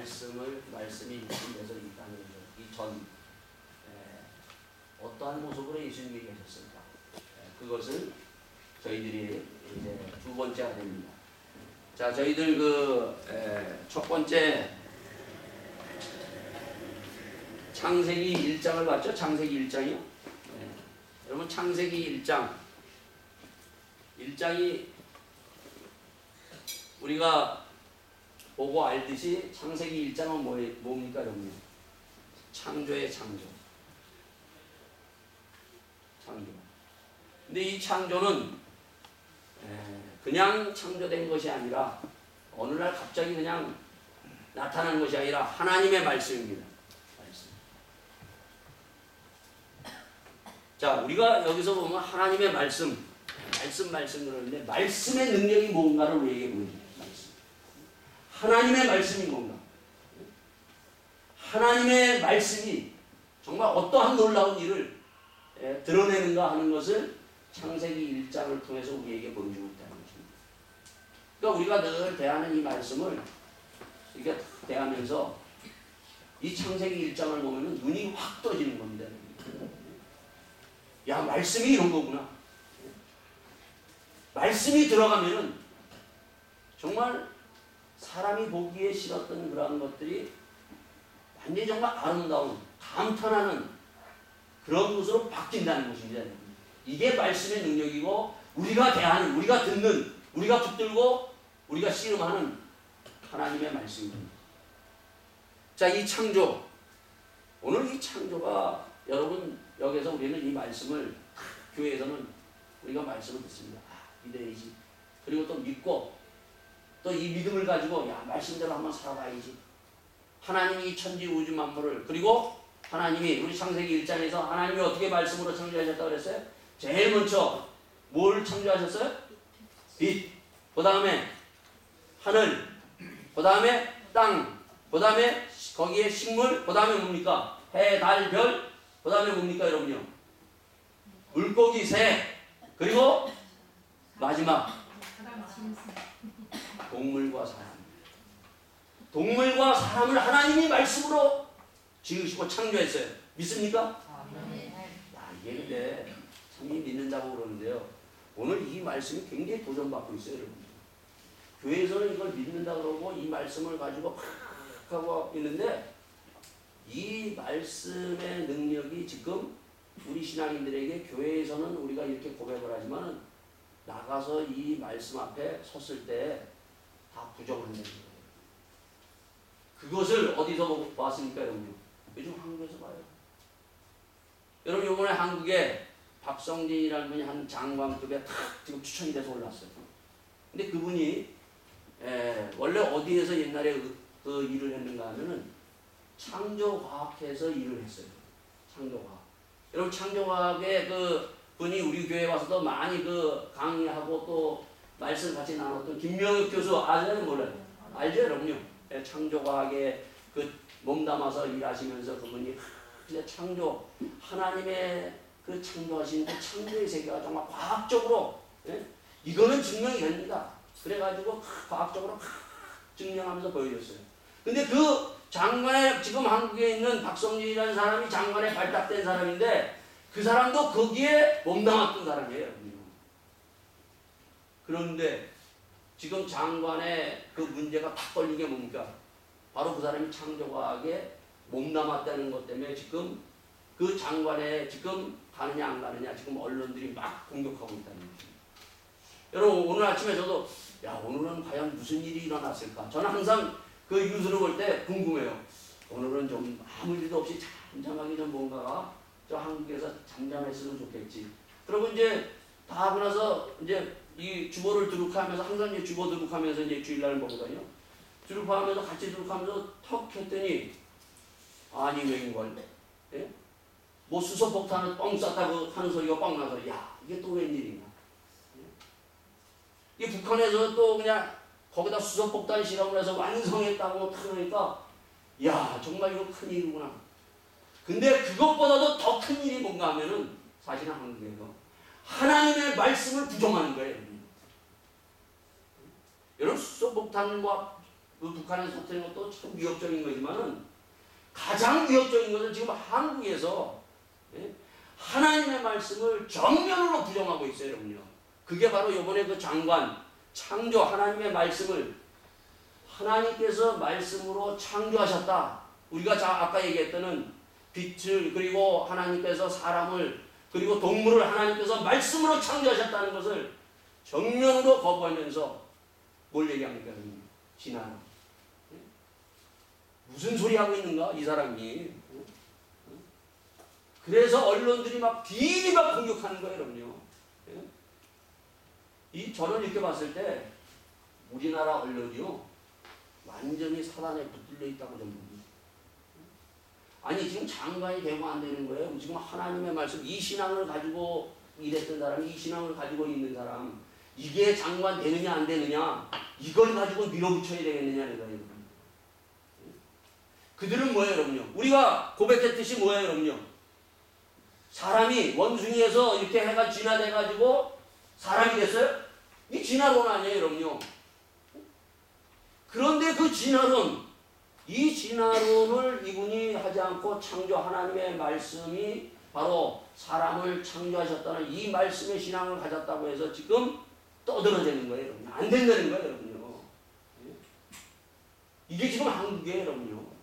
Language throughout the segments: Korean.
말씀이 예수님께서 이 땅에 이전 어떠한 모습으로 예수님이 계셨을까? 그것을 저희들이 이제 두 번째가 됩니다. 자, 저희들 첫 번째 창세기 1장을 봤죠? 창세기 1장이요. 여러분 창세기 1장이 우리가 보고 알듯이 창세기 1장은 뭡니까 여러분? 창조의 창조. 근데 이 창조는 그냥 창조된 것이 아니라 어느 날 갑자기 그냥 나타난 것이 아니라 하나님의 말씀입니다. 자, 우리가 여기서 보면 하나님의 말씀 그러는데 말씀의 능력이 뭔가를 우리에게 보여줍니다. 하나님의 말씀이 뭔가? 하나님의 말씀이 정말 어떠한 놀라운 일을 드러내는가 하는 것을 창세기 1장을 통해서 우리에게 보여주고 있다는 것입니다. 그러니까 우리가 늘 대하는 이 말씀을 이렇게 대하면서 이 창세기 1장을 보면 눈이 확 떠지는 겁니다. 야, 말씀이 이런 거구나. 말씀이 들어가면은 정말 사람이 보기에 싫었던 그러한 것들이 완전히 정말 아름다운, 감탄하는 그런 것으로 바뀐다는 것입니다. 이게 말씀의 능력이고 우리가 대하는, 우리가 듣는, 우리가 붙들고 우리가 씨름하는 하나님의 말씀입니다. 자, 이 창조, 오늘 이 창조가 여러분 여기서 우리는 이 말씀을 교회에서는 우리가 말씀을 듣습니다. 믿어야지. 그리고 또 믿고 또 이 믿음을 가지고 야, 말씀대로 한번 살아봐야지. 하나님이 이 천지 우주 만물을, 그리고 하나님이 우리 창세기 1장에서 하나님이 어떻게 말씀으로 창조하셨다고 그랬어요? 제일 먼저 뭘 창조하셨어요? 빛, 그 다음에 하늘, 그 다음에 땅, 그 다음에 거기에 식물, 그 다음에 뭡니까? 해, 달, 별, 그 다음에 뭡니까 여러분요? 물고기, 새, 그리고 마지막 동물과 사람. 동물과 사람을 하나님이 말씀으로 지으시고 창조했어요. 믿습니까? 야, 이게 근데 참 믿는다고 그러는데요. 오늘 이 말씀이 굉장히 도전받고 있어요, 여러분. 교회에서는 이걸 믿는다 그러고 이 말씀을 가지고 팍 하고 있는데 이 말씀의 능력이 지금 우리 신앙인들에게 교회에서는 우리가 이렇게 고백을 하지만 나가서 이 말씀 앞에 섰을 때 다 부정을 한다는 거예요. 그것을 어디서 봤습니까, 여러분? 요즘 한국에서 봐요. 여러분, 이번에 한국에 박성진이라는 분이 한 장관급에 탁 지금 추천이 돼서 올랐어요. 근데 그분이 원래 어디에서 옛날에 그 일을 했는가 하면은 창조과학회에서 일을 했어요. 창조과학. 여러분, 창조과학의 그 분이 우리 교회에 와서도 많이 그 강의하고 또 말씀 같이 나눴던 김명엽 교수 아세요? 몰라요? 알죠? 여러분요. 창조과학에 그 몸담아서 일하시면서 그분이 창조, 하나님의 그 창조하신 그 창조의 세계가 정말 과학적으로 이거는 증명이 됩니다. 그래가지고 과학적으로 증명하면서 보여줬어요. 근데 그 장관에 지금 한국에 있는 박성진이라는 사람이 장관에 발탁된 사람인데 그 사람도 거기에 몸담았던 사람이에요. 그런데 지금 장관의 그 문제가 딱 걸린 게 뭡니까? 바로 그 사람이 창조과학에 몸담았다는 것 때문에 지금 그 장관에 지금 가느냐 안 가느냐 지금 언론들이 막 공격하고 있다는 거죠. 여러분, 오늘 아침에 저도 야, 오늘은 과연 무슨 일이 일어났을까? 저는 항상 그 뉴스를 볼 때 궁금해요. 오늘은 좀 아무 일도 없이 잠잠하게 좀 뭔가가 저 한국에서 잠잠했으면 좋겠지. 그리고 이제 다 하고 나서 이제 이 주보를 두둑하면서 항상 이제 주보 두둑하면서 이제 주일날 보거든요. 두둑하면서 같이 두둑하면서 턱 했더니 아니 웬걸? 예? 뭐 수소폭탄을 뻥 쐈다고 하는 소리가 뻥 나서 야, 이게 또 웬일이냐? 이 북한에서 또 그냥 거기다 수소폭탄 실험을 해서 완성했다고 그러니까 야, 정말 이거 큰일이구나. 근데 그것보다도 더 큰 일이 뭔가 하면은 사실은 한국에서 하나님의 말씀을 부정하는 거예요. 여러분, 수소폭탄과 그 북한에서 터뜨린 것도 참 위협적인 거지만은 가장 위협적인 것은 지금 한국에서 하나님의 말씀을 정면으로 부정하고 있어요, 여러분요. 그게 바로 이번에 그 장관, 창조 하나님의 말씀을 하나님께서 말씀으로 창조하셨다. 우리가 아까 얘기했던 빛을 그리고 하나님께서 사람을 그리고 동물을 하나님께서 말씀으로 창조하셨다는 것을 정면으로 거부하면서 뭘 얘기합니까? 진한 무슨 소리 하고 있는가 이 사람이. 그래서 언론들이 막 비리막 공격하는 거예요, 여러분요. 저는 이렇게 봤을 때 우리나라 언론이요 완전히 사단에 붙들려 있다고 좀 봅니다. 아니 지금 장관이 되면 안 되는 거예요. 지금 하나님의 말씀 이 신앙을 가지고 일했던 사람, 이 신앙을 가지고 있는 사람, 이게 장관 되느냐 안 되느냐 이걸 가지고 밀어붙여야 되겠느냐 이거예요. 그들은 뭐예요, 여러분요? 우리가 고백했듯이 뭐예요, 여러분요? 사람이 원숭이에서 이렇게 해가 진화돼가지고 사람이 됐어요? 이 진화론 아니에요, 여러분요? 그런데 그 진화론, 이 진화론을 이분이 하지 않고 창조 하나님의 말씀이 바로 사람을 창조하셨다는 이 말씀의 신앙을 가졌다고 해서 지금 떠들어대는 거예요, 여러분. 안 된다는 거예요, 여러분요. 이게 지금 한국이에요, 여러분요.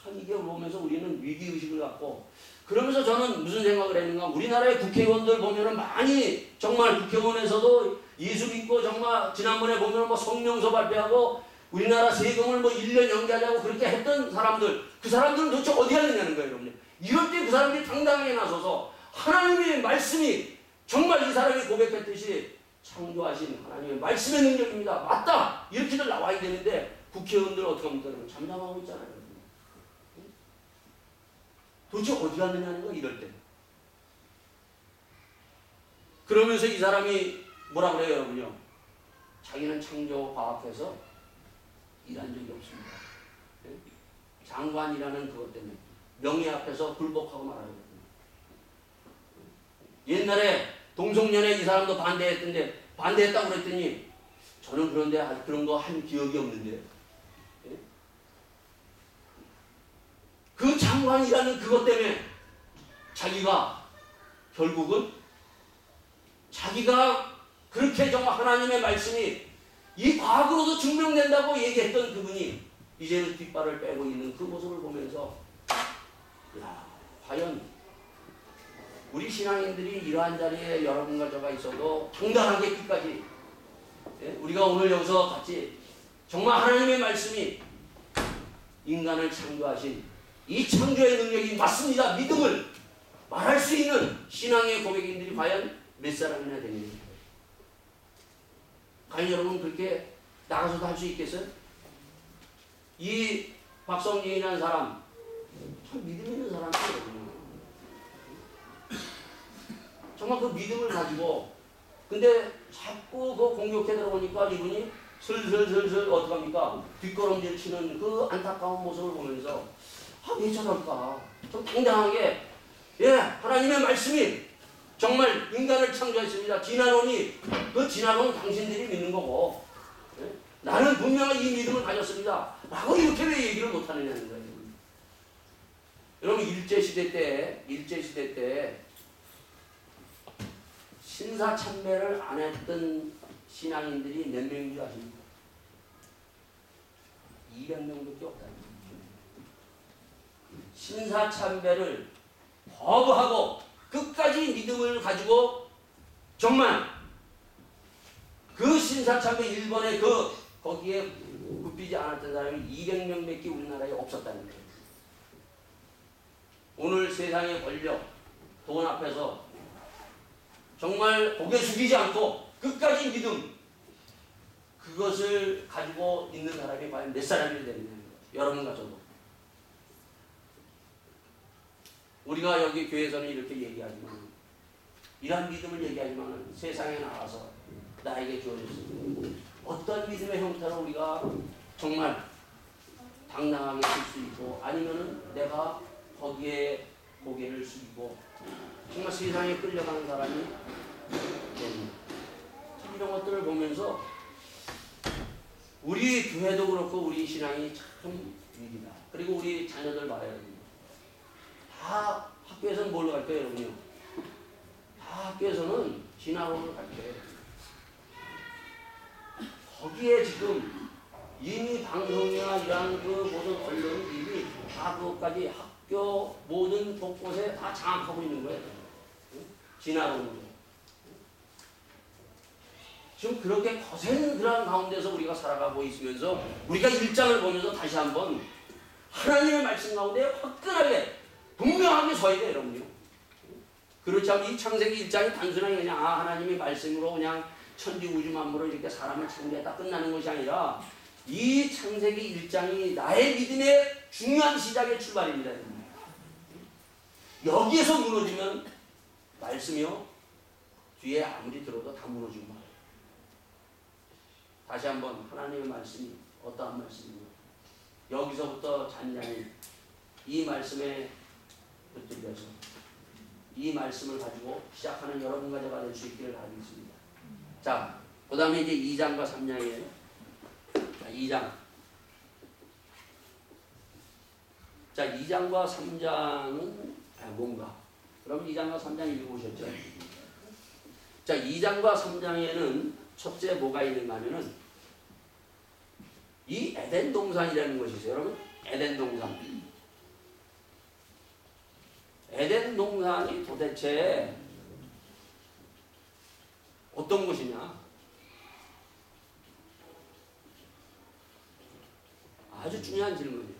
참 이게 보면서 우리는 위기의식을 갖고 그러면서 저는 무슨 생각을 했는가, 우리나라의 국회의원들 보면은 많이 정말 국회의원에서도 예수 믿고 정말 지난번에 보면 뭐 성명서 발표하고 우리나라 세금을 뭐 1년 연기하자고 그렇게 했던 사람들, 그 사람들은 도대체 어디 갔느냐는 거예요, 여러분. 이럴 때 그 사람들이 당당하게 나서서 하나님의 말씀이 정말 이 사람이 고백했듯이 창조하신 하나님의 말씀의 능력입니다. 맞다! 이렇게들 나와야 되는데 국회의원들 어떻게 합니까? 잠잠하고 있잖아요. 도대체 어디 갔느냐는 거 이럴 때. 그러면서 이 사람이 뭐라 그래요, 여러분요? 자기는 창조 과학에서 일한 적이 없습니다. 장관이라는 그것 때문에 명예 앞에서 굴복하고 말아요. 옛날에 동성연애 이 사람도 반대했던데 반대했다고 그랬더니 저는 그런데 그런 거 한 기억이 없는데 그 장관이라는 그것 때문에 자기가 결국은 자기가 그렇게 정말 하나님의 말씀이 이 과학으로도 증명된다고 얘기했던 그분이 이제는 뒷발을 빼고 있는 그 모습을 보면서 야, 과연 우리 신앙인들이 이러한 자리에 여러분과 저가 있어도 당당하게 끝까지 우리가 오늘 여기서 같이 정말 하나님의 말씀이 인간을 창조하신 이 창조의 능력이 맞습니다. 믿음을 말할 수 있는 신앙의 고백인들이 과연 몇 사람이나 되느냐. 과연 여러분 그렇게 나가서도 할 수 있겠어요? 이 박성진이라는 사람 참 믿음 있는 사람이거든요. 정말 그 믿음을 가지고 근데 자꾸 그 공격해 들어오니까 이분이 슬슬슬슬 어떡합니까? 뒷걸음질 치는 그 안타까운 모습을 보면서 왜 저럴까? 좀 당당하게 하나님의 말씀이 정말 인간을 창조했습니다. 진화론이 그 진화론 당신들이 믿는 거고 나는 분명히 이 믿음을 가졌습니다. 라고 이렇게 왜 얘기를 못하느냐는 거예요. 여러분 일제시대 때 신사참배를 안 했던 신앙인들이 몇 명인 줄 아십니까? 200명밖에 없다는 거예요. 신사참배를 거부하고 끝까지 믿음을 가지고 정말 그 신사참배 일본의 거기에 굽히지 않았던 사람이 200명밖에 우리나라에 없었다는 거예요. 오늘 세상의 권력, 돈 앞에서 정말 고개 숙이지 않고 끝까지 믿음 그것을 가지고 있는 사람이 과연 몇 사람이 되느냐. 여러분과 저도. 우리가 여기 교회에서는 이렇게 얘기하지만 이러한 믿음을 얘기하지만 세상에 나가서 나에게 주어졌습니다. 어떤 믿음의 형태로 우리가 정말 당당하게 쓸 수 있고 아니면은 내가 거기에 고개를 숙이고 정말 세상에 끌려가는 사람이 됩니다. 이런 것들을 보면서 우리 교회도 그렇고 우리 신앙이 참 위기다. 그리고 우리 자녀들 봐야 됩니다. 다 학교에서는 뭘로 갈 거예요, 여러분요? 다 학교에서는 진학으로 갈 거예요. 거기에 지금 이미 방송이나 이런 그 모든 언론은 이미 다 그것까지 학교 모든 곳곳에 다 장악하고 있는 거예요. 진학으로. 지금 그렇게 거센 그런 가운데서 우리가 살아가고 있으면서 우리가 일장을 보면서 다시 한번 하나님의 말씀 가운데 화끈하게 분명하게 서야 돼요, 여러분요. 그렇지 않으면 이 창세기 1장이 단순하게 그냥 하나님의 말씀으로 그냥 천지 우주 만물을 이렇게 사람을 창조했다 끝나는 것이 아니라 이 창세기 1장이 나의 믿음의 중요한 시작의 출발입니다. 여기에서 무너지면 말씀이요 뒤에 아무리 들어도 다 무너지고 말아요. 다시 한번 하나님의 말씀이 어떠한 말씀인가 여기서부터 잔잔히 이 말씀에 붙들려서 이 말씀을 가지고 시작하는 여러분과 제가 될 수 있기를 바라겠습니다. 자, 그 다음에 이제 2장과 3장이에요. 2장. 자, 2장과 3장은 뭔가? 그럼 2장과 3장 읽어보셨죠? 자, 2장과 3장에는 첫째 뭐가 있는가 하면은 이 에덴 동산이라는 것이 있어요. 여러분, 에덴 동산. 에덴 동산이 도대체 어떤 곳이냐? 아주 중요한 질문이에요.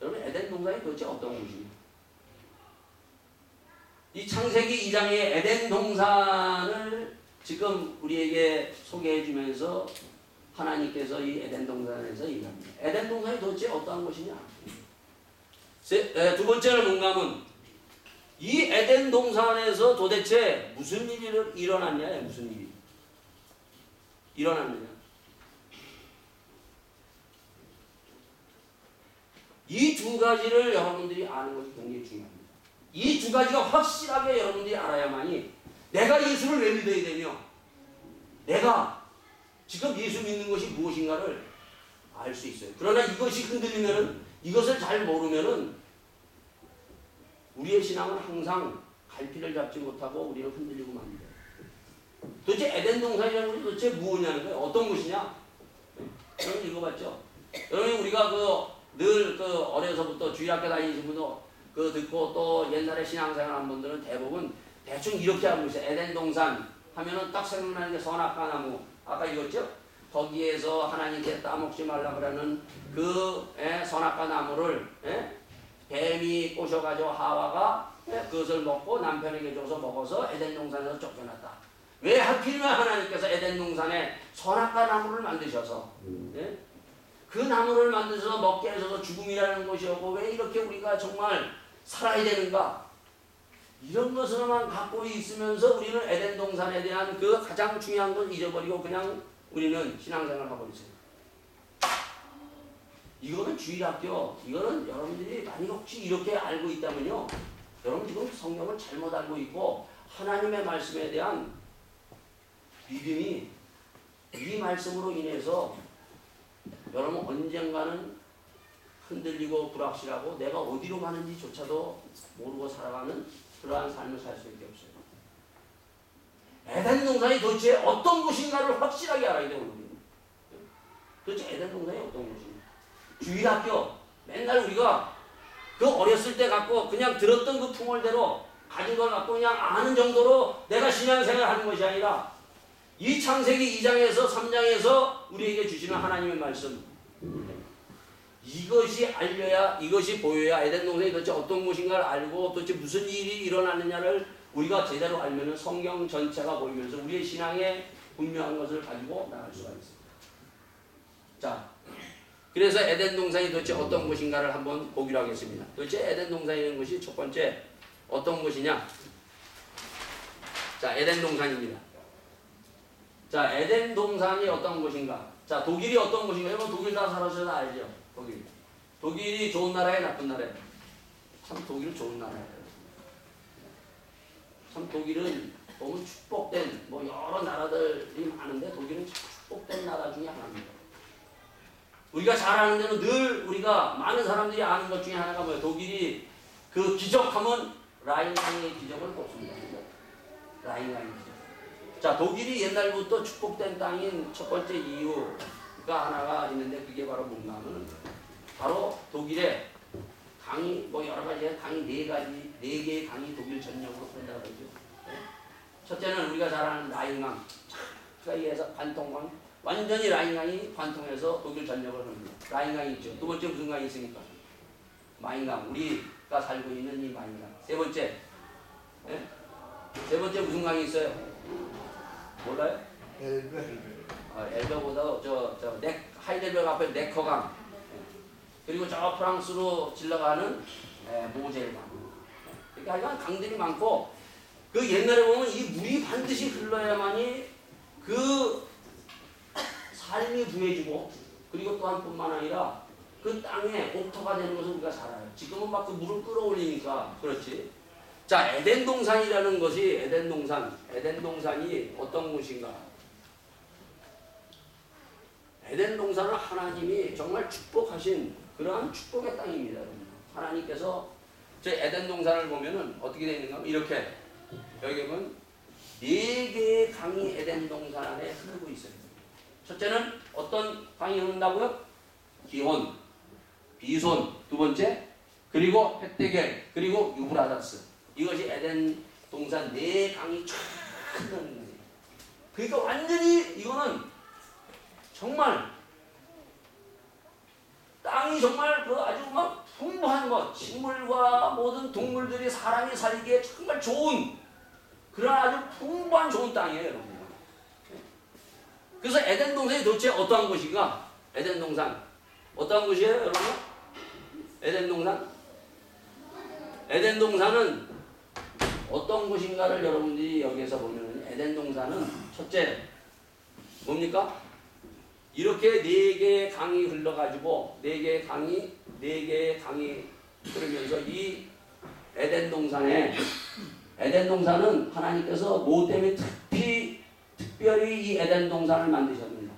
여러분, 에덴 동산이 도대체 어떤 곳이냐? 이 창세기 2장의 에덴 동산을 지금 우리에게 소개해 주면서 하나님께서 이 에덴 동산에서 얘기합니다. 에덴 동산이 도대체 어떠한 곳이냐? 두 번째는 뭔가 하면 이 에덴 동산에서 도대체 무슨 일이 일어났냐? 무슨 일이 일어났느냐? 이 두 가지를 여러분들이 아는 것이 굉장히 중요합니다. 이 두 가지가 확실하게 여러분들이 알아야만이 내가 예수를 왜 믿어야 되며 내가 지금 예수 믿는 것이 무엇인가를 알 수 있어요. 그러나 이것이 흔들리면은 이것을 잘 모르면은 우리의 신앙은 항상 갈피를 잡지 못하고 우리는 흔들리고 맙니다. 도대체 에덴 동산이라는 것이 도대체 무엇이냐는 거예요. 어떤 곳이냐? 여러분 읽어봤죠? 여러분 우리가 늘 어려서부터 주일학교 다니신 분도 듣고 또 옛날에 신앙생활 한 분들은 대부분 대충 이렇게 알고 있어요. 에덴 동산 하면은 딱 생각나는 게 선악과 나무. 아까 읽었죠? 거기에서 하나님께 따먹지 말라 그러는 선악과 나무를 뱀이 꼬셔가지고 하와가 그것을 먹고 남편에게 줘서 먹어서 에덴 동산에서 쫓겨났다. 왜 하필이면 하나님께서 에덴 동산에 선악과 나무를 만드셔서 그 나무를 만드셔서 먹게 하셔서 죽음이라는 것이 오고 왜 이렇게 우리가 정말 살아야 되는가? 이런 것으로만 갖고 있으면서 우리는 에덴 동산에 대한 그 가장 중요한 걸 잊어버리고 그냥 우리는 신앙생활을 하고 있어요. 이거는 주일학교, 이거는 여러분들이 만약 혹시 이렇게 알고 있다면요. 여러분 지금 성경을 잘못 알고 있고 하나님의 말씀에 대한 믿음이 이 말씀으로 인해서 여러분 언젠가는 흔들리고 불확실하고 내가 어디로 가는지조차도 모르고 살아가는 그러한 삶을 살 수밖에 없어요. 에덴 동산이 도대체 어떤 곳인가를 확실하게 알아야 돼요. 도대체 에덴 동산이 어떤 곳인가? 주일학교 맨날 우리가 어렸을 때 갖고 그냥 들었던 그 풍월대로 가진 걸 갖고 그냥 아는 정도로 내가 신앙생활을 하는 것이 아니라 이 창세기 2장에서 3장에서 우리에게 주시는 하나님의 말씀 이것이 알려야 이것이 보여야 에덴 동산이 도대체 어떤 곳인가를 알고 도대체 무슨 일이 일어나느냐를 우리가 제대로 알면은 성경 전체가 보이면서 우리의 신앙에 분명한 것을 가지고 나갈 수가 있습니다. 자, 그래서 에덴 동산이 도대체 어떤 곳인가를 한번 보기로 하겠습니다. 도대체 에덴 동산이라는 것이 첫 번째 어떤 곳이냐? 자, 에덴 동산입니다. 자, 에덴 동산이 어떤 곳인가? 자, 독일이 어떤 곳인가? 여러분 독일 다 살아서 다 알죠? 독일. 독일이 좋은 나라예요, 나쁜 나라예요? 참 독일은 좋은 나라예요. 참 독일은 보면 축복된 여러 나라들이 많은데 독일은 축복된 나라 중에 하나입니다. 우리가 잘 아는 데는 늘 우리가 많은 사람들이 아는 것 중에 하나가 뭐예요? 독일이 그 기적하면 라인강의 기적을 꼽습니다. 라인강의 기적. 자, 독일이 옛날부터 축복된 땅인 첫 번째 이유가 하나가 있는데 그게 바로 뭔가 하면 바로 독일의 강이 뭐 여러 가지 강이 네 개의 강이 독일 전역으로 흐른다고 그러죠. 네? 첫째는 우리가 잘 아는 라인강. 그래서 관통강. 완전히 라인강이 관통해서 독일 전역을 흐릅니다. 라인강이 있죠. 두 번째 무슨 강이 있습니까? 마인강. 우리가 살고 있는 이 마인강. 세 번째. 네? 세 번째 무슨 강이 있어요? 몰라요? 엘베보다 하이델베르 앞에 네커강. 그리고 저 프랑스로 질러가는 모젤강. 그러니까 하여간 강들이 많고 그 옛날에 보면 이 물이 반드시 흘러야만이 그 삶이 부해지고 그리고 또한 뿐만 아니라 그 땅에 옥토가 되는 것을 우리가 잘 알아요. 지금은 막 그 물을 끌어올리니까 그렇지. 자, 에덴 동산이라는 것이 에덴 동산이 어떤 곳인가? 에덴 동산은 하나님이 정말 축복하신 그러한 축복의 땅입니다. 하나님께서 저 에덴 동산을 보면은 어떻게 되어 있는가? 이렇게 여기 보면 네 개의 강이 에덴 동산 안에 흐르고 있어요. 첫째는 어떤 강이 흐른다고요? 기혼, 비손, 두 번째 그리고 헷데겔, 그리고 유브라다스. 이것이 에덴 동산 네 강이 쫙 흐르는 거예요. 그러니까 완전히 이거는 정말 땅이 정말 그 아주 막 풍부한 것, 식물과 모든 동물들이 사람이 살기에 정말 좋은 그런 아주 풍부한 좋은 땅이에요, 여러분. 그래서 에덴 동산이 도대체 어떠한 곳인가? 에덴 동산 어떠한 곳이에요, 여러분? 에덴 동산? 에덴 동산은 어떤 곳인가를 여러분들이 여기에서 보면 에덴 동산은 첫째 뭡니까? 이렇게 네 개의 강이 흘러가지고 네 개의 강이 흐르면서 이 에덴 동산은 하나님께서 뭐 때문에 특별히 이 에덴 동산을 만드셨습니다.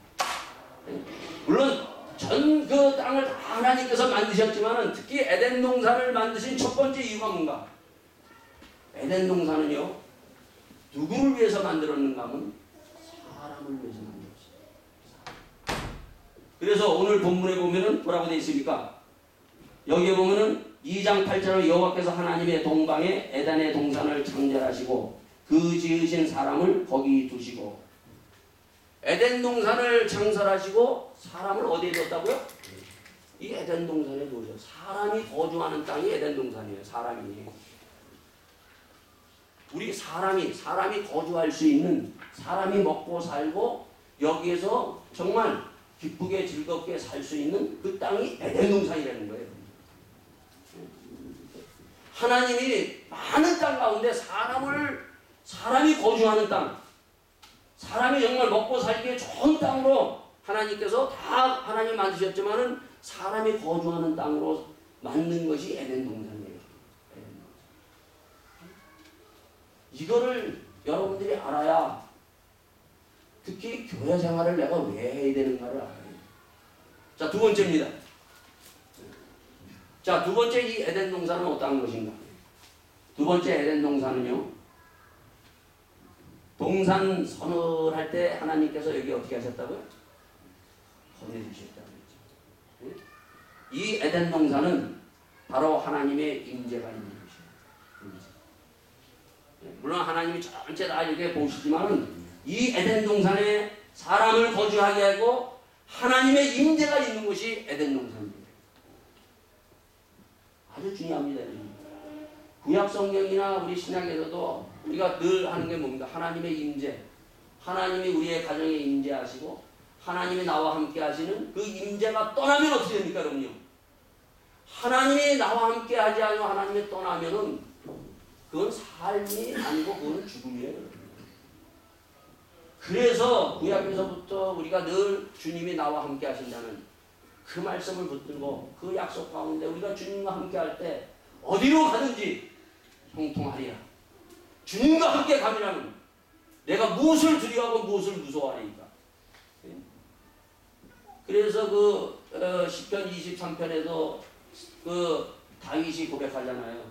물론 전 그 땅을 다 하나님께서 만드셨지만은 특히 에덴 동산을 만드신 첫 번째 이유가 뭔가? 에덴 동산은요 누구를 위해서 만들었는가 하면 사람을 위해서 만들었어요. 그래서 오늘 본문에 보면은 뭐라고 되어 있습니까? 여기에 보면은 2장 8절에 여호와께서 하나님의 동방에 에덴의 동산을 창설하시고 그 지으신 사람을 거기 두시고. 에덴 동산을 창설하시고 사람을 어디에 뒀다고요? 이 에덴 동산에 놓으셔. 사람이 거주하는 땅이 에덴 동산이에요. 사람이. 우리 사람이 거주할 수 있는, 사람이 먹고 살고 여기에서 정말 기쁘게 즐겁게 살 수 있는 그 땅이 에덴 동산이라는 거예요. 하나님이 많은 땅 가운데 사람이 거주하는 땅, 사람이 정말 먹고 살기에 좋은 땅으로 하나님께서 다 하나님 만드셨지만은 사람이 거주하는 땅으로 만든 것이 에덴 동산이에요. 이거를 여러분들이 알아야 특히 교회 생활을 내가 왜 해야 되는가를 알아요. 자, 두 번째입니다. 자, 두 번째 이 에덴 동산은 어떤 것인가? 두 번째 에덴 동산은요, 동산 선언할 때 하나님께서 여기 어떻게 하셨다고요? 보내주셨다고 했죠. 이 에덴 동산은 바로 하나님의 임재가 있는 것이에요. 물론 하나님이 전체 다 이렇게 보시지만은 이 에덴 동산에 사람을 거주하게 하고 하나님의 임재가 있는 것이 에덴 동산입니다. 아주 중요합니다. 구약 성경이나 우리 신약에서도 우리가 늘 하는 게 뭡니까? 하나님의 임재. 하나님이 우리의 가정에 임재하시고 하나님이 나와 함께 하시는 그 임재가 떠나면 어떻게 됩니까, 여러분요? 하나님이 나와 함께 하지 않고 하나님이 떠나면은 그건 삶이 아니고 그건 죽음이에요. 그래서 구약에서부터 우리가 늘 주님이 나와 함께 하신다는 그 말씀을 붙들고 그 약속 가운데 우리가 주님과 함께 할 때 어디로 가든지 형통하리라. 주님과 함께 가면 내가 무엇을 두려워하고 무엇을 무서워하리까. 그래서 그 시편 23편에도 그 다윗이 고백하잖아요.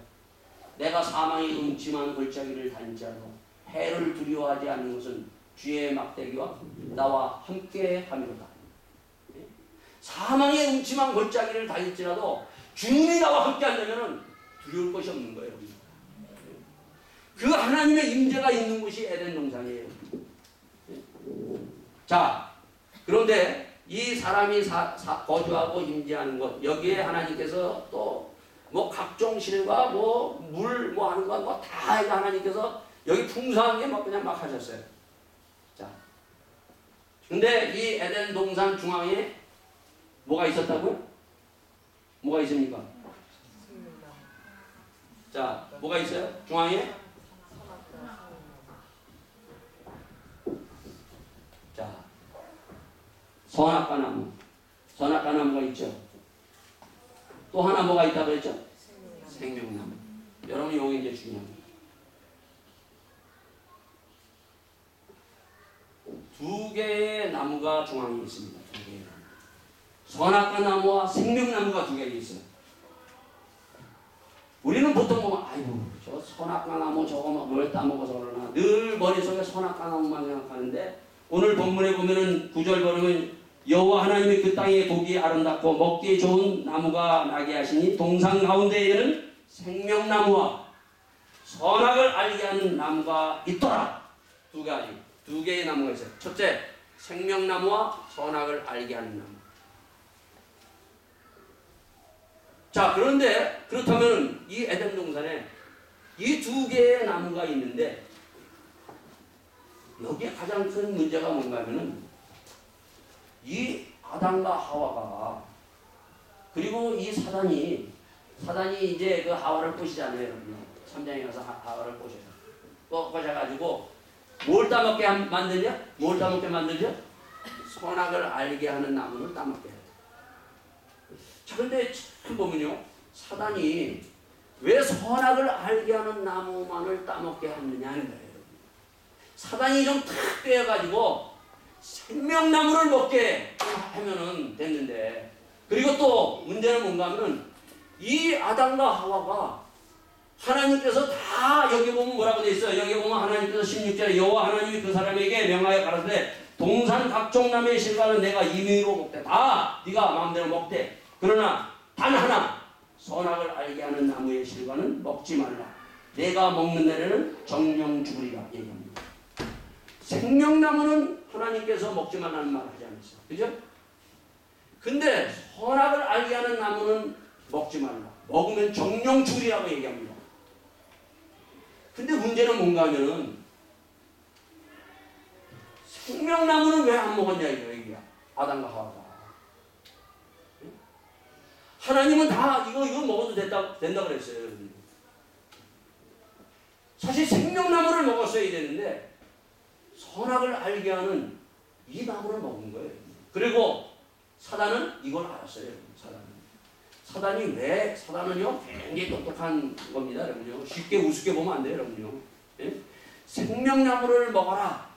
내가 사망의 음침한 골짜기를 다닐지라도 해를 두려워하지 않는 것은 주의 막대기와 나와 함께 함이로다. 사망의 음침한 골짜기를 다닐지라도 주님이 나와 함께 한다면 두려울 것이 없는 거예요. 그 하나님의 임재가 있는 곳이 에덴 동산이에요. 자, 그런데 이 사람이 거주하고 임재하는 것, 여기에 하나님께서 또 뭐 각종 실과 뭐 물 뭐 하는 것 뭐 다 하나님께서 여기 풍성하게 뭐 그냥 막 하셨어요. 자, 근데 이 에덴 동산 중앙에 뭐가 있었다고요? 뭐가 있습니까? 자, 뭐가 있어요? 중앙에? 자, 선악과 나무. 선악과 나무가 있죠. 또 하나 뭐가 있다고 그랬죠? 생명나무. 여러분 용이 이제 중요합니다. 두 개의 나무가 중앙에 있습니다. 두 개의 나무. 선악과 나무와 생명나무가 두 개가 있어요. 우리는 보통 보면 아이고 저 선악과 나무 저거 뭘 따먹어서 그러나 늘 머릿속에 선악과 나무만 생각하는데 오늘 본문에 보면은 9절 보면 여호와 하나님이 그 땅에 보기 아름답고 먹기 좋은 나무가 나게 하시니 동산 가운데에는 생명나무와 선악을 알게 하는 나무가 있더라. 두 가지, 두 개의 나무가 있어요. 첫째, 생명나무와 선악을 알게 하는 나무. 자, 그런데 그렇다면 이 에덴 동산에 이 두 개의 나무가 있는데 여기에 가장 큰 문제가 뭔가 하면은 이 아담과 하와가 그리고 이 사단이 이제 그 하와를 꼬시잖아요. 여러분. 3장에 가서 하와를 꼬셔요. 꼬셔가지고 뭘 따먹게 만들냐? 뭘 따먹게 만들죠? 선악을 알게 하는 나무를 따먹게 해요. 자, 근데 참 보면요. 사단이 왜 선악을 알게 하는 나무만을 따먹게 하느냐는 거예요. 사단이 좀 탁 빼어가지고 생명나무를 먹게 하면은 됐는데, 그리고 또 문제는 뭔가 하면은 이 아담과 하와가 하나님께서 다 여기 보면 뭐라고 돼 있어요? 여기 보면 하나님께서 16절에 여호와 하나님이 그 사람에게 명하여 가라사대 동산 각종 나무의 실과는 내가 임의로 먹되 다 네가 마음대로 먹되 그러나 단 하나 선악을 알게 하는 나무의 실과는 먹지 말라. 내가 먹는 날에는 정령 죽으리라 얘기합니다. 생명나무는 하나님께서 먹지 말라는 말을 하지 않았어요. 그죠? 근데 선악을 알게 하는 나무는 먹지 말라. 먹으면 정령 죽으리라고 얘기합니다. 근데 문제는 뭔가 하면은 생명나무는 왜 안 먹었냐 이거야. 아담과 하와가. 하나님은 다 이거 먹어도 된다 그랬어요. 사실 생명나무를 먹었어야 되는데 선악을 알게 하는 이 나무를 먹은 거예요. 그리고 사단은 이걸 알았어요. 사단은요 굉장히 똑똑한 겁니다. 여러분요. 쉽게 우습게 보면 안 돼요. 여러분요. 예? 생명나무를 먹어라.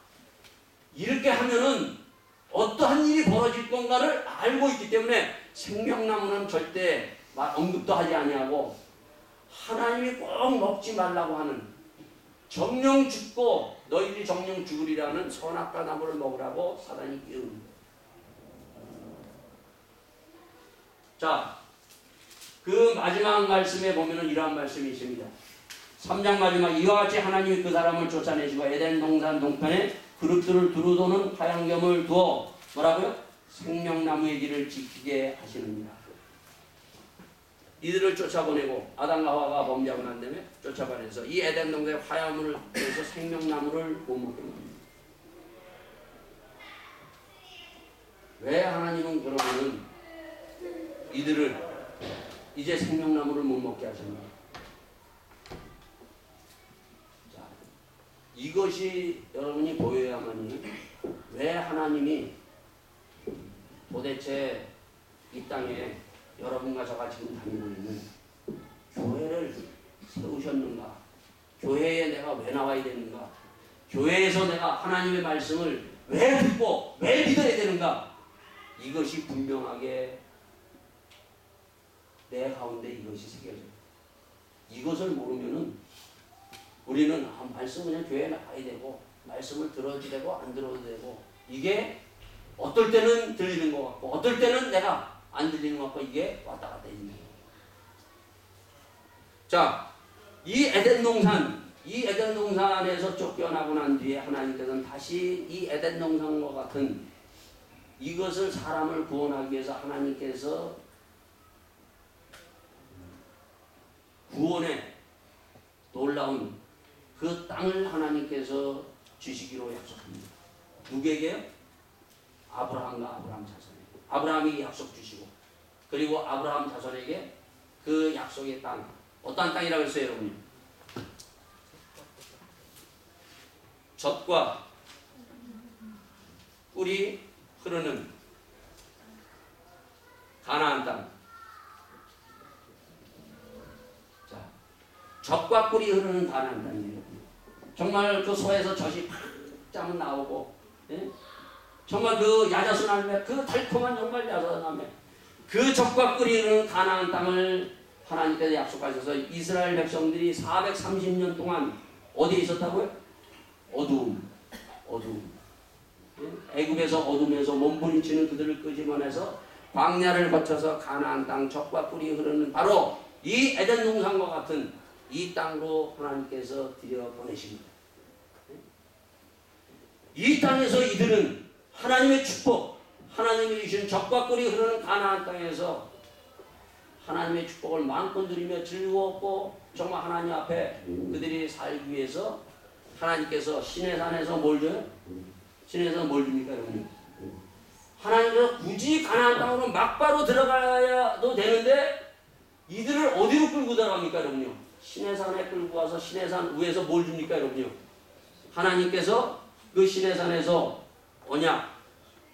이렇게 하면은 어떠한 일이 벌어질 건가를 알고 있기 때문에 생명나무는 절대 언급도 하지 아니하고 하나님이 꼭 먹지 말라고 하는 정령 죽고 너희들이 정령 죽으리라는 선악과 나무를 먹으라고 사단이 끼웁니다. 자, 그 마지막 말씀에 보면은 이러한 말씀이 있습니다. 3장 마지막 이와 같이 하나님이 그 사람을 쫓아내시고 에덴 동산 동편에 그릇들을 두루도는 화양겸을 두어 뭐라고요? 생명나무의 길을 지키게 하시느니라. 이들을 쫓아보내고 아담과 하와가 범죄하고 난 다음에 쫓아보내서 이 에덴 동산의 화양을 통해서 생명나무를 못 먹게 합니다. 왜 하나님은 그러면은 이들을 이제 생명나무를 못 먹게 하셨나? 자, 이것이 여러분이 보여야만이 왜 하나님이 도대체 이 땅에 여러분과 저가 지금 다니고 있는 교회를 세우셨는가? 교회에 내가 왜 나와야 되는가? 교회에서 내가 하나님의 말씀을 왜 듣고 왜 믿어야 되는가? 이것이 분명하게 내 가운데 이것이 새겨져요. 이것을 모르면은 우리는 말씀 그냥 교회에 나가야 되고 말씀을 들어도 되고 안 들어도 되고 이게 어떨 때는 들리는 것 같고 어떨 때는 내가 안 들리는 것 같고 이게 왔다 갔다 있는 거예요. 자, 이 에덴 동산에서 쫓겨나고 난 뒤에 하나님께서는 다시 이 에덴 동산과 같은 이것을 사람을 구원하기 위해서 하나님께서 구원의 놀라운 그 땅을 하나님께서 주시기로 약속합니다. 누구에게요? 아브라함과 아브라함 자손에게. 아브라함이 약속 주시고 그리고 아브라함 자손에게 그 약속의 땅 어떤 땅이라고 했어요 여러분요? 젖과 꿀이 흐르는 가나안 땅. 자, 젖과 꿀이 흐르는 가나안 땅이에요. 정말 그 소에서 젖이 팍 짜면 나오고, 예? 정말 그 야자수나무에 그 달콤한 정말 야자수나무에 그 젖과 꿀이 흐르는 가나안 땅을 하나님께서 약속하셔서 이스라엘 백성들이 430년 동안 어디에 있었다고요? 어두움. 애굽에서 어둠에서 몸부림치는 그들을 끄집어내서 광야를 거쳐서 가나안 땅 젖과 꿀이 흐르는 바로 이 에덴 동산과 같은 이 땅으로 하나님께서 들여보내십니다. 이 땅에서 이들은 하나님의 축복, 하나님이 주신 젖과 꿀이 흐르는 가나안 땅에서 하나님의 축복을 마음껏 누리며 즐거웠고 정말 하나님 앞에 그들이 살기 위해서 하나님께서 시내산에서 뭘 줘요? 시내산에서 뭘 줍니까 여러분? 하나님께서 굳이 가나안 땅으로 막바로 들어가야도 되는데 이들을 어디로 끌고 들어갑니까 여러분요? 시내산에 끌고 와서 시내산 위에서 뭘 줍니까 여러분요? 하나님께서 그 시내산에서 언약,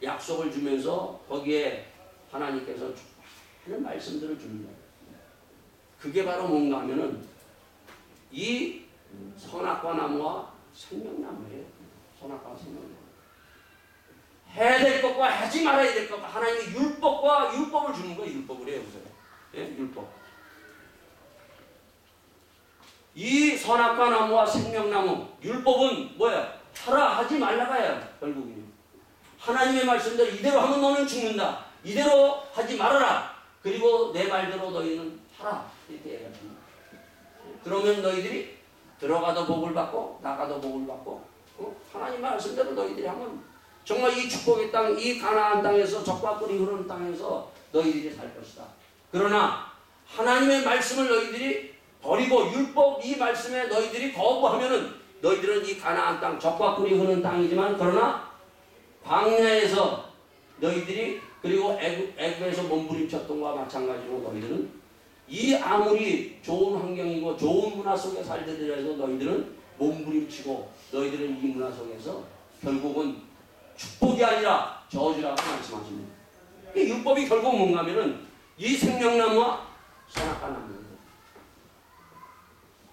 약속을 주면서 거기에 하나님께서 하는 말씀들을 줍니다. 그게 바로 뭔가 하면은 이 선악과 나무와 생명나무예요. 선악과 생명나무. 해야 될 것과 하지 말아야 될 것과 하나님의 율법과 율법을 주는 거예요. 율법을 해요. 예? 율법. 이 선악과 나무와 생명나무 율법은 뭐예요? 하라 하지 말라가 해요. 결국은요. 하나님의 말씀대로 이대로 하면 너는 죽는다. 이대로 하지 말아라. 그리고 내 말대로 너희는 하라. 이렇게 얘기합니다. 그러면 너희들이 들어가도 복을 받고 나가도 복을 받고 하나님 말씀대로 너희들이 하면 정말 이 축복의 땅, 이 가나안 땅에서 젖과 꿀이 흐르는 땅에서 너희들이 살 것이다. 그러나 하나님의 말씀을 너희들이 버리고 율법 이 말씀에 너희들이 거부하면은 너희들은 이 가나안 땅, 젖과 꿀이 흐르는 땅이지만 그러나 광야에서 너희들이 그리고 애굽에서 몸부림쳤던 것과 마찬가지로 너희들은 이 아무리 좋은 환경이고 좋은 문화 속에 살더라도 너희들은 몸부림치고 너희들은 이 문화 속에서 결국은 축복이 아니라 저주라고 말씀하십니다. 이 율법이 결국 뭔가 하면은 이 생명나무와 선악과 나무입니다.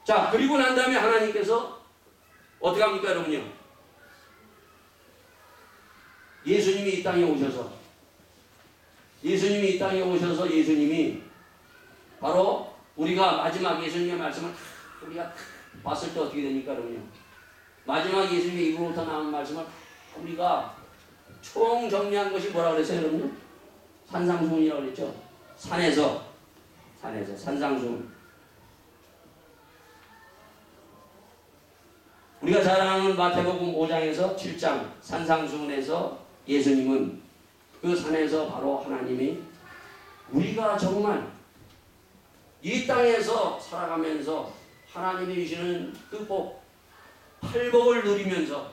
자, 그리고 난 다음에 하나님께서 어떻게 합니까 여러분요? 예수님이 이 땅에 오셔서 예수님이 바로 우리가 마지막 예수님의 말씀을 우리가 봤을 때 어떻게 됩니까 여러분요? 마지막 예수님의 입으로부터 나온 말씀을 우리가 총 정리한 것이 뭐라고 그랬어요 여러분요? 산상수훈이라고 그랬죠? 산에서 산상수훈. 우리가 잘 아는 마태복음 5장에서 7장 산상수훈에서 예수님은 그 산에서 바로 하나님이 우리가 정말 이 땅에서 살아가면서 하나님이 주시는 그 복, 팔복을 누리면서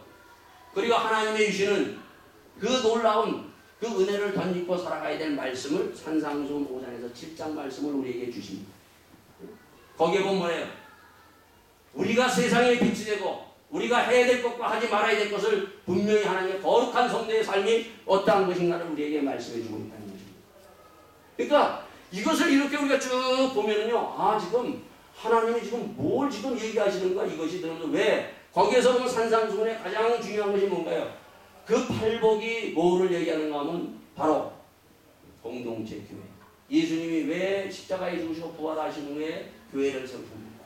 그리고 하나님이 주시는 그 놀라운 그 은혜를 덧입고 살아가야 될 말씀을 산상수훈 5장에서 7장 말씀을 우리에게 주십니다. 거기에 보면 뭐예요? 우리가 세상의 빛이 되고 우리가 해야 될 것과 하지 말아야 될 것을 분명히 하나님의 거룩한 성도의 삶이 어떠한 것인가를 우리에게 말씀해 주고 있다는 것입니다. 그러니까 이것을 이렇게 우리가 쭉 보면은요, 아, 지금 하나님이 지금 뭘 지금 얘기하시는가 이것이 들으면서 왜? 거기에서 보면 산상수훈의 가장 중요한 것이 뭔가요? 그 팔복이 뭐를 얘기하는가 하면 바로 공동체 교회. 예수님이 왜 십자가에 죽으시고 부활하신 후에 교회를 세우십니까?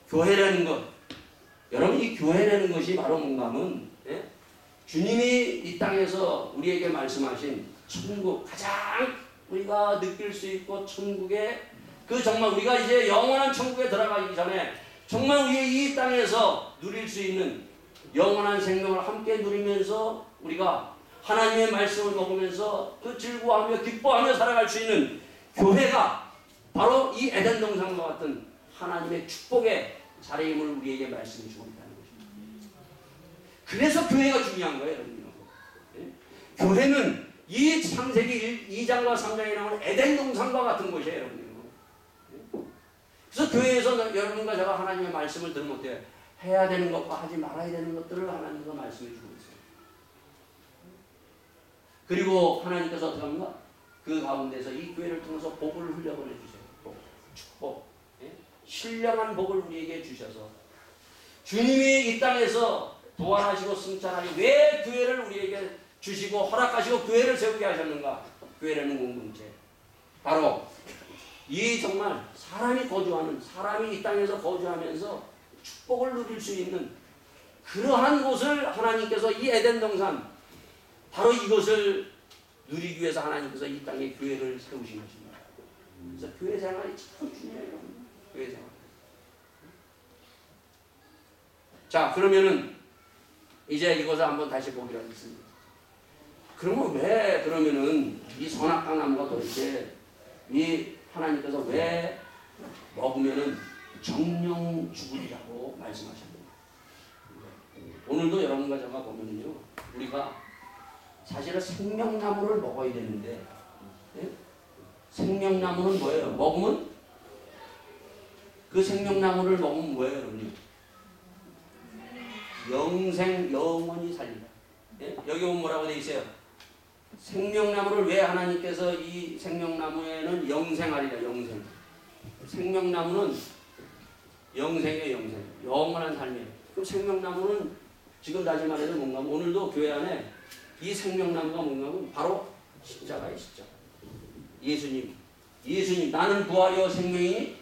교회라는 것, 여러분 이 교회라는 것이 바로 뭔가 하면 주님이 이 땅에서 우리에게 말씀하신 천국, 가장 우리가 느낄 수 있고 천국의 그 정말 우리가 이제 영원한 천국에 들어가기 전에 정말 우리 이 땅에서 누릴 수 있는 영원한 생명을 함께 누리면서 우리가 하나님의 말씀을 먹으면서 그 즐거워하며 기뻐하며 살아갈 수 있는 교회가 바로 이 에덴 동산과 같은 하나님의 축복의 자리임을 우리에게 말씀해 주고 있다는 것입니다. 그래서 교회가 중요한 거예요, 여러분요. 교회는 이 창세기 2장과 3장에 나오는 에덴 동산과 같은 곳이에요, 여러분요. 그래서 교회에서 여러분과 제가 하나님의 말씀을 들으면 어때요? 해야 되는 것과 하지 말아야 되는 것들을 하나님께서 말씀해 주고 있어요. 그리고 하나님께서 어떻게 합니까? 그 가운데서 이 교회를 통해서 복을 흘려보내 주세요. 복, 축복, 신령한 복을 우리에게 주셔서 주님이 이 땅에서 부활하시고 승천하니 왜 교회를 우리에게 주시고 허락하시고 교회를 세우게 하셨는가? 교회라는 공동체. 바로 이 정말 사람이 이 땅에서 거주하면서 축복을 누릴 수 있는 그러한 곳을 하나님께서 이 에덴 동산 바로 이것을 누리기 위해서 하나님께서 이 땅에 교회를 세우신 것입니다. 그래서 교회 생활이 참 중요해요. 교회 생활. 자, 그러면은 이제 이것을 한번 다시 보기로 하겠습니다. 그러면은 이 선악과 나무가 도대체 이 하나님께서 왜 먹으면은 정령 죽으리라고 말씀하셨는가? 오늘도 여러분과 제가 보면은요, 우리가 사실은 생명나무를 먹어야 되는데, 생명나무는 뭐예요? 먹으면 그 생명나무를 먹으면 뭐예요, 여러분이? 영생, 영원히 살리라. 여기 보면 뭐라고 되어 있어요? 생명나무를 왜 하나님께서 이 생명나무에는 영생하리라, 영생. 생명나무는 영생이에요, 영생. 영원한 삶이에요. 그럼 생명나무는 지금 다시 말해서 뭔가 하면 오늘도 교회 안에 이 생명나무가 뭔가 하면 바로 십자가예요, 십자가. 예수님. 나는 부활이요 생명이니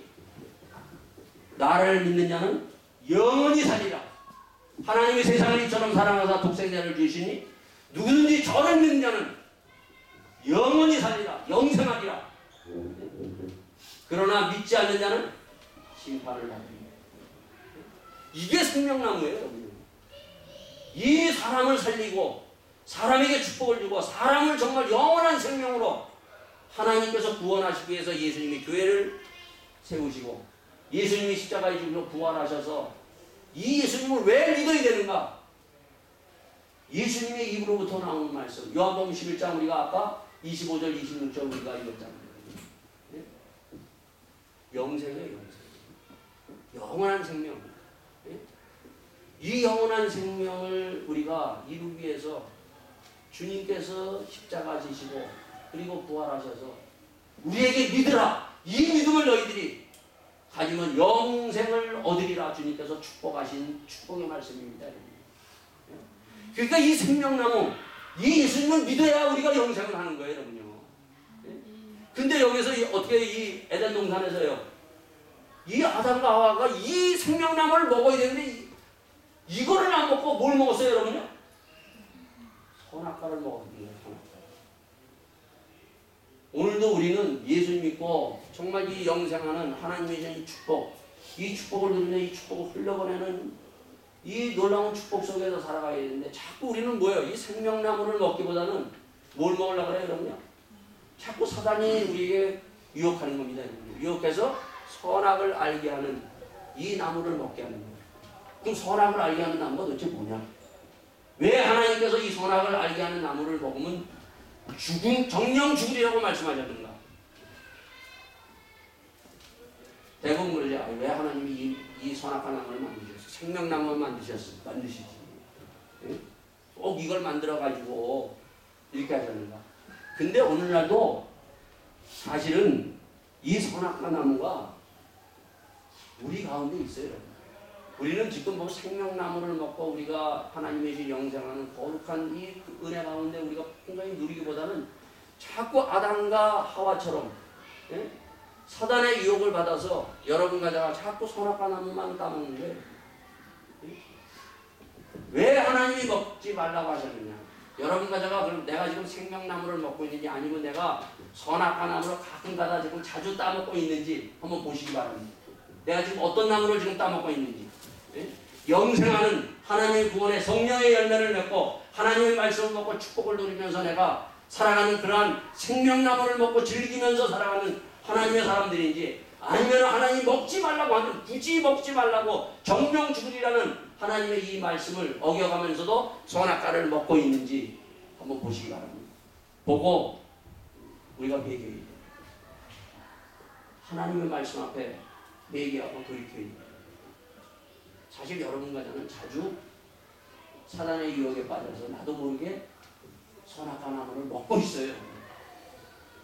나를 믿는 자는 영원히 살리라. 하나님이 세상을 이처럼 사랑하사 독생자를 주시니 누구든지 저를 믿는 자는 영원히 살리라. 영생하리라. 그러나 믿지 않는 자는 심판을 받으리라. 이게 생명나무예요. 이 사람을 살리고 사람에게 축복을 주고 사람을 정말 영원한 생명으로 하나님께서 구원하시기 위해서 예수님이 교회를 세우시고 예수님이 십자가에 죽으셔서 부활하셔서 이 예수님을 왜 믿어야 되는가? 예수님의 입으로부터 나오는 말씀. 요한복음 11장 우리가 아까 25절 26절 우리가 읽었잖아요. 영생이에요, 영생. 영원한 생명. 이 영원한 생명을 우리가 이루기 위해서 주님께서 십자가 지시고 그리고 부활하셔서 우리에게 믿으라. 이 믿음을 너희들이 가지면 영생을 얻으리라. 주님께서 축복하신 축복의 말씀입니다. 그러니까 이 생명나무, 이 예수님을 믿어야 우리가 영생을 하는 거예요, 여러분요. 근데 여기서 어떻게 이 에덴 동산에서요, 이 아담과 하와가 이 생명나무를 먹어야 되는데 이거를 안 먹고 뭘 먹었어요, 여러분요? 선악과를 먹었거든요, 선악과. 오늘도 우리는 예수 믿고 정말 이 영생하는 하나님의 주신 축복, 이 축복을 누리며 이 축복을 흘려보내는 이 놀라운 축복 속에서 살아가야 되는데 자꾸 우리는 뭐예요? 이 생명나무를 먹기보다는 뭘 먹으려고 그래요, 여러분요? 자꾸 사단이 우리에게 유혹하는 겁니다. 유혹해서 선악을 알게 하는 이 나무를 먹게 하는 거예요. 그럼 선악을 알게 하는 나무가 도대체 뭐냐? 왜 하나님께서 이 선악을 알게 하는 나무를 먹으면 정령 죽으리라고 말씀하셨는가? 대부분 그러죠. 왜 하나님이 이 선악과 나무를 만드셨어요? 생명나무를 만드시지. 꼭 이걸 만들어가지고 이렇게 하셨는가? 근데 오늘날도 사실은 이 선악과 나무가 우리 가운데 있어요. 우리는 지금 뭐 생명나무를 먹고 우리가 하나님의 신 영생하는 거룩한 이 은혜 가운데 우리가 굉장히 누리기보다는 자꾸 아담과 하와처럼 예? 사단의 유혹을 받아서 여러분 가다가 자꾸 선악과 나무만 따먹는 거예요. 예? 왜 하나님이 먹지 말라고 하셨느냐? 여러분 가다가 그럼 내가 지금 생명나무를 먹고 있는지 아니면 내가 선악과 나무를 가끔 가다 지금 자주 따먹고 있는지 한번 보시기 바랍니다. 내가 지금 어떤 나무를 지금 따먹고 있는지. 예? 영생하는 하나님의 구원의 성령의 열매를 맺고 하나님의 말씀을 먹고 축복을 누리면서 내가 살아가는 그러한 생명나무를 먹고 즐기면서 살아가는 하나님의 사람들인지 아니면 하나님 먹지 말라고 하는 굳이 먹지 말라고 정령 죽으리라는 하나님의 이 말씀을 어겨가면서도 선악과를 먹고 있는지 한번 보시기 바랍니다. 보고 우리가 회개해야 돼요. 하나님의 말씀 앞에 회개하고 돌이켜야 돼요. 사실 여러분과 저는 자주 사단의 유혹에 빠져서 나도 모르게 선악과 나무를 먹고 있어요.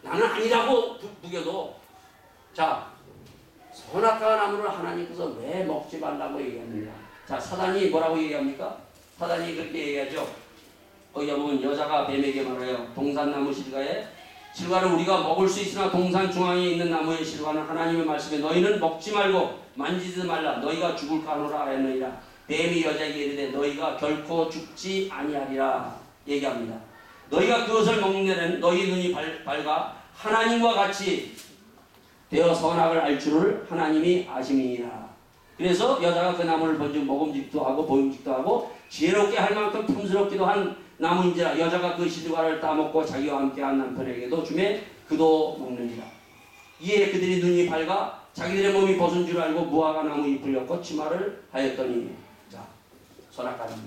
나는 아니라고 부겨도 자 선악과 나무를 하나님께서 왜 먹지 말라고 얘기합니다. 자 사단이 뭐라고 얘기합니까? 사단이 그렇게 얘기하죠. 거기 보면 여자가 뱀에게 말해요. 동산나무 실과에 실과를 우리가 먹을 수 있으나 동산 중앙에 있는 나무의 실과는 하나님의 말씀에 너희는 먹지 말고 만지지 말라 너희가 죽을까 하노라 하였느니라. 뱀이 여자에게 이르되 너희가 결코 죽지 아니하리라 얘기합니다. 너희가 그것을 먹는 데는 너희 눈이 밝아 하나님과 같이 되어 선악을 알 줄을 하나님이 아심이니라. 그래서 여자가 그 나무를 본즉 먹음직도 하고 보임직도 하고 지혜롭게 할 만큼 탐스럽기도 한 나무인지라. 여자가 그 실과를 따먹고 자기와 함께한 남편에게도 주매 그도 먹느니라. 이에 그들이 눈이 밝아 자기들의 몸이 벗은 줄 알고 무화과 나무 잎을 엮고 치마를 하였더니 자 선악과 나무.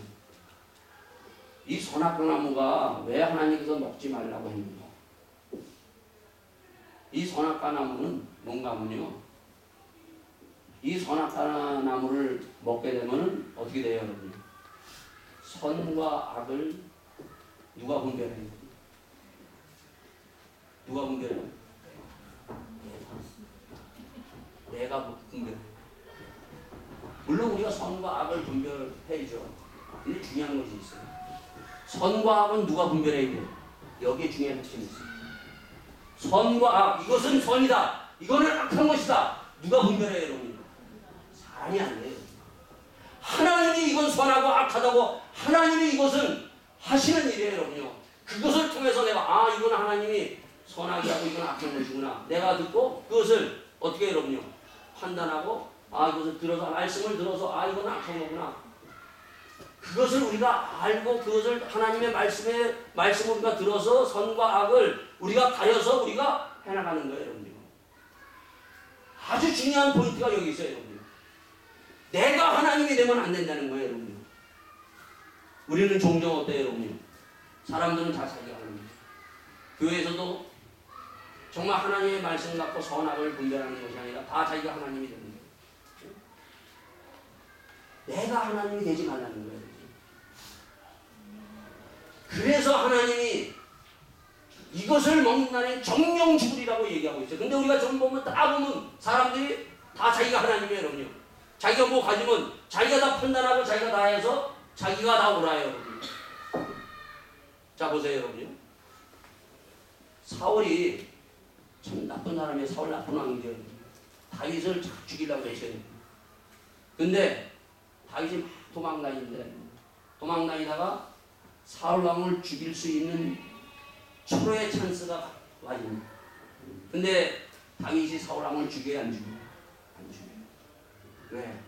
이 선악과 나무가 왜 하나님께서 먹지 말라고 했는가? 이 선악과 나무는 뭔가 하면요. 이 선악과 나무를 먹게 되면 어떻게 돼요, 여러분? 선과 악을 누가 분별해요? 누가 분별해요? 내가 분별해요. 물론 우리가 선과 악을 분별해야죠. 근데 중요한 것이 있어요. 선과 악은 누가 분별해야 돼요? 여기에 중요한 핵심이 있어요. 선과 악, 이것은 선이다. 이거는 악한 것이다. 누가 분별해요, 여러분? 사람이 안 돼요. 하나님이 이건 선하고 악하다고 하나님이 이것은 하시는 일이에요, 여러분요. 그것을 통해서 내가 이건 하나님이 선하게 하고 이건 악한 것이구나. 내가 듣고 그것을 어떻게 해요, 여러분요? 판단하고 이것을 들어서 말씀을 들어서 이건 악한 거구나. 그것을 우리가 알고 그것을 하나님의 말씀을 우리가 들어서 선과 악을 우리가 가려서 우리가 해나가는 거예요, 여러분요. 아주 중요한 포인트가 여기 있어요, 여러분요. 내가 하나님이 되면 안 된다는 거예요, 여러분요. 우리는 종종 어때요, 여러분요? 사람들은 다 자기가 하나님. 교회에서도 정말 하나님의 말씀 갖고 선악을 분별하는 것이 아니라 다 자기가 하나님이 되는 거예요. 내가 하나님이 되지 말라는 거예요. 그래서 하나님이 이것을 먹는 날에 정령 죽으리라고 얘기하고 있어요. 근데 우리가 좀 보면 다 보면 사람들이 다 자기가 하나님이에요, 여러분요. 자기가 뭐 가지면 자기가 다 판단하고 자기가 다 해서 자기가 다 옳아요, 여러분. 자 보세요, 여러분요. 사울이 참 나쁜 사람이에요. 사울 나쁜 왕이죠. 다윗을 죽이려고 했어요. 근데 다윗이 막 도망다니다가 사울 왕을 죽일 수 있는 초로의 찬스가 와요. 근데 다윗이 사울 왕을 죽여야 안 죽여요? 안 죽여요. 왜?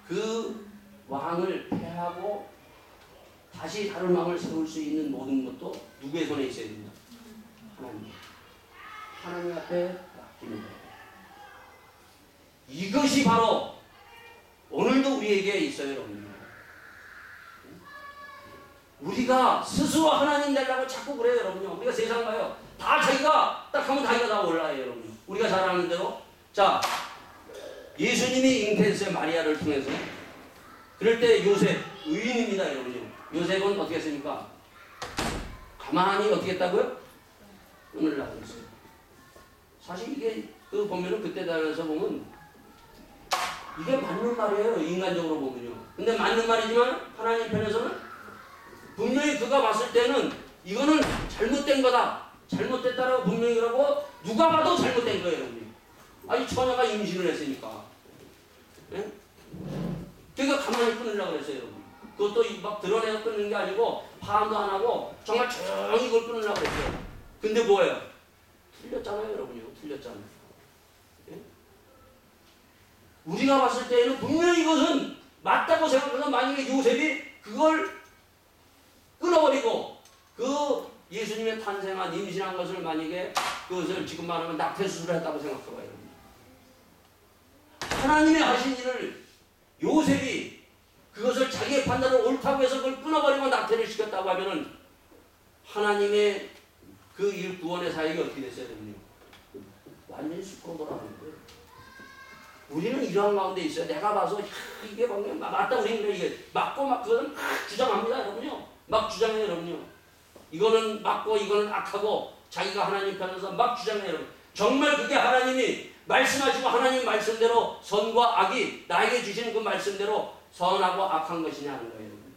그 왕을 패하고 다시 다른 왕을 세울 수 있는 모든 것도 누구의 손에 있어야 됩니다? 하나님. 하나님 앞에 맡기는 거예요. 이것이 바로 오늘도 우리에게 있어요, 여러분. 우리가 스스로 하나님 되려고 자꾸 그래요, 여러분요. 우리가 세상 가요. 다 자기가 딱 하면 자기가 다 올라요, 여러분. 우리가 잘 아는 대로. 자, 예수님이 잉태했어요, 마리아를 통해서. 그럴 때 요셉, 의인입니다, 여러분요. 요셉은 어떻게 했습니까? 가만히 어떻게 했다고요? 끊으려고 했어요. 사실 이게 보면은 그때 달에서 보면 이게 맞는 말이에요, 인간적으로 보면요. 근데 맞는 말이지만 하나님 편에서는 분명히 그가 봤을 때는 이거는 잘못된 거다. 잘못됐다라고 분명히 그러고 누가 봐도 잘못된 거예요, 여러분이. 아니 처녀가 임신을 했으니까. 예? 그러니까 가만히 끊으려고 그랬어요, 여러분. 그것도 막 드러내서 끊는 게 아니고 파함도 안 하고 정말 조용히 그걸 끊으려고 그랬어요. 근데 뭐예요? 틀렸잖아요, 여러분이요. 틀렸잖아요. 예? 우리가 봤을 때에는 분명히 이것은 맞다고 생각해서 만약에 요셉이 그걸 끊어버리고 그 예수님의 탄생한 임신한 것을 만약에 그것을 지금 말하면 낙태수술을 했다고 생각해봐요. 하나님의 하신 일을 요셉이 그것을 자기의 판단을 옳다고 해서 그걸 끊어버리고 낙태를 시켰다고 하면은 하나님의 그 일 구원의 사역이 어떻게 됐어야 되느냐? 완전히 쑥으로 돌아가는 거예요. 우리는 이러한 가운데 있어요. 내가 봐서 이게 맞다 우리는 그래 이게 맞고 막 그거는 막 주장합니다, 여러분요. 막 주장해요, 여러분요. 이거는 맞고 이거는 악하고 자기가 하나님 편에서 막 주장해요, 여러분. 정말 그게 하나님이 말씀하시고 하나님 말씀대로 선과 악이 나에게 주시는 그 말씀대로 선하고 악한 것이냐 하는 거예요, 여러분.